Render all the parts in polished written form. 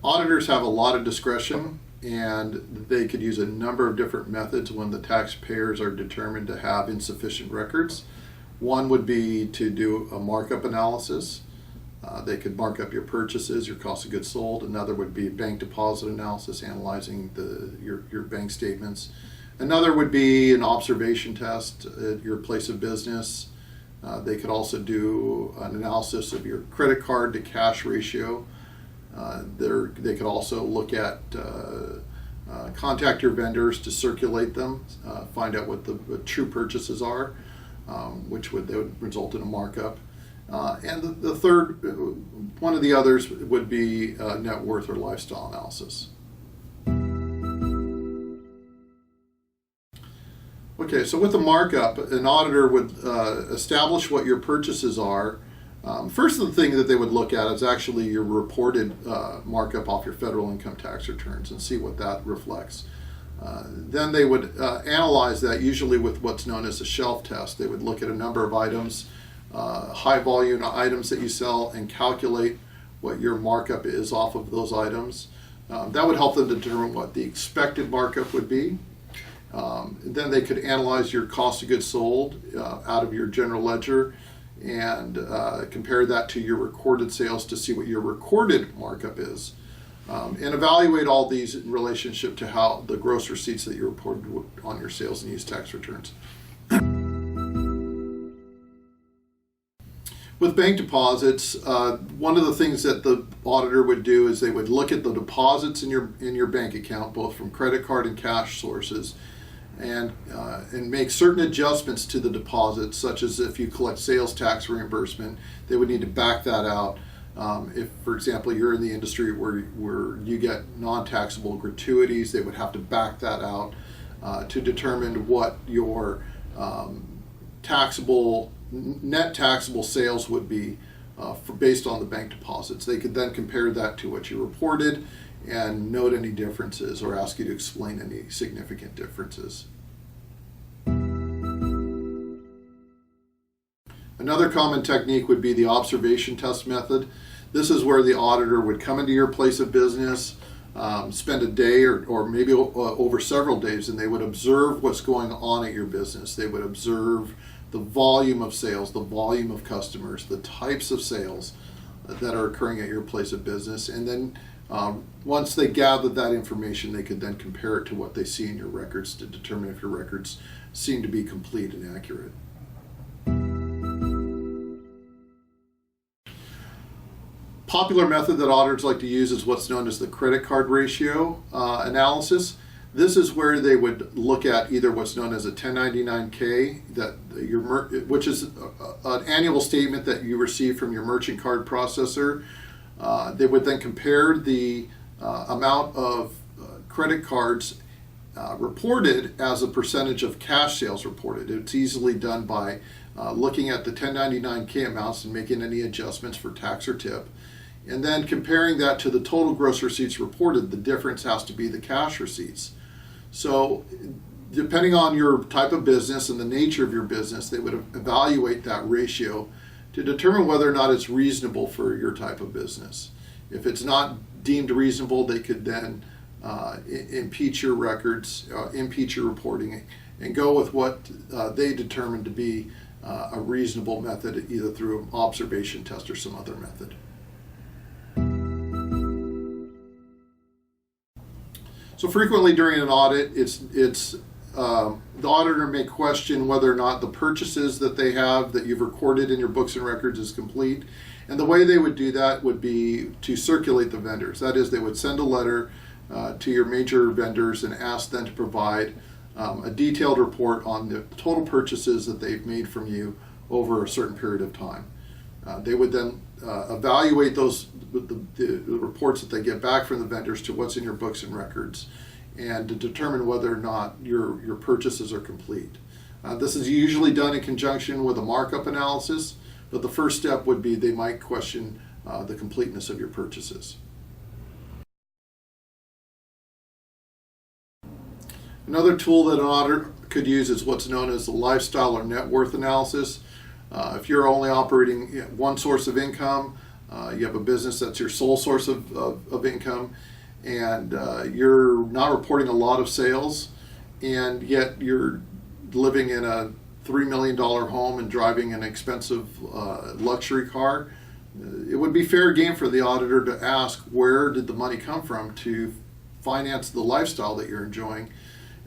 Auditors have a lot of discretion, and they could use a number of different methods when the taxpayers are determined to have insufficient records. One would be to do a markup analysis. They could mark up your purchases, your cost of goods sold. Another would be bank deposit analysis, analyzing your bank statements. Another would be an observation test at your place of business. They could also do an analysis of your credit card to cash ratio. They could also look at contact your vendors to circulate them, find out what the true purchases are, which would result in a markup. And the third, one of the others would be net worth or lifestyle analysis. Okay, so with the markup, an auditor would establish what your purchases are. First thing that they would look at is actually your reported markup off your federal income tax returns and see what that reflects. Then they would analyze that, usually with what's known as a shelf test. They would look at a number of items, high volume items that you sell, and calculate what your markup is off of those items. That would help them determine what the expected markup would be. Then they could analyze your cost of goods sold out of your general ledger and compare that to your recorded sales to see what your recorded markup is, and evaluate all these in relationship to how the gross receipts that you reported on your sales and use tax returns. With bank deposits, one of the things that the auditor would do is they would look at the deposits in your bank account, both from credit card and cash sources, and make certain adjustments to the deposits, such as if you collect sales tax reimbursement, they would need to back that out. If, for example, you're in the industry where you get non-taxable gratuities, they would have to back that out to determine what your net taxable sales would be based on the bank deposits. They could then compare that to what you reported and note any differences or ask you to explain any significant differences. Another common technique would be the observation test method. This is where the auditor would come into your place of business, spend a day or maybe over several days, and they would observe what's going on at your business. They would observe the volume of sales, the volume of customers, the types of sales that are occurring at your place of business, and then once they gathered that information, they could then compare it to what they see in your records to determine if your records seem to be complete and accurate. Popular method that auditors like to use is what's known as the credit card ratio analysis. This is where they would look at either what's known as a 1099-K, which is an annual statement that you receive from your merchant card processor. They would then compare the amount of credit cards reported as a percentage of cash sales reported. It's easily done by looking at the 1099-K amounts and making any adjustments for tax or tip, and then comparing that to the total gross receipts reported. The difference has to be the cash receipts. So depending on your type of business and the nature of your business, they would evaluate that ratio to determine whether or not it's reasonable for your type of business. If it's not deemed reasonable, they could then impeach your records, impeach your reporting, and go with what they determine to be a reasonable method, either through an observation test or some other method. So frequently during an audit, the auditor may question whether or not the purchases that they have that you've recorded in your books and records is complete. And the way they would do that would be to circulate the vendors. That is, they would send a letter to your major vendors and ask them to provide a detailed report on the total purchases that they've made from you over a certain period of time. They would then evaluate the reports that they get back from the vendors to what's in your books and records, and to determine whether or not your purchases are complete. This is usually done in conjunction with a markup analysis, but the first step would be they might question the completeness of your purchases. Another tool that an auditor could use is what's known as the lifestyle or net worth analysis. If you're only operating one source of income, you have a business that's your sole source of income, and you're not reporting a lot of sales, and yet you're living in a $3 million home and driving an expensive luxury car, it would be fair game for the auditor to ask, where did the money come from to finance the lifestyle that you're enjoying?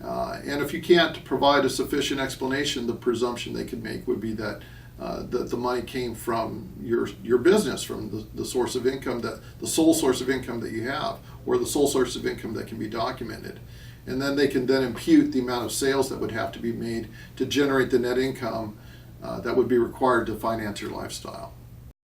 And if you can't provide a sufficient explanation, the presumption they could make would be that the money came from your business, from the source of income, the sole source of income that you have, or the sole source of income that can be documented. And then they can then impute the amount of sales that would have to be made to generate the net income that would be required to finance your lifestyle.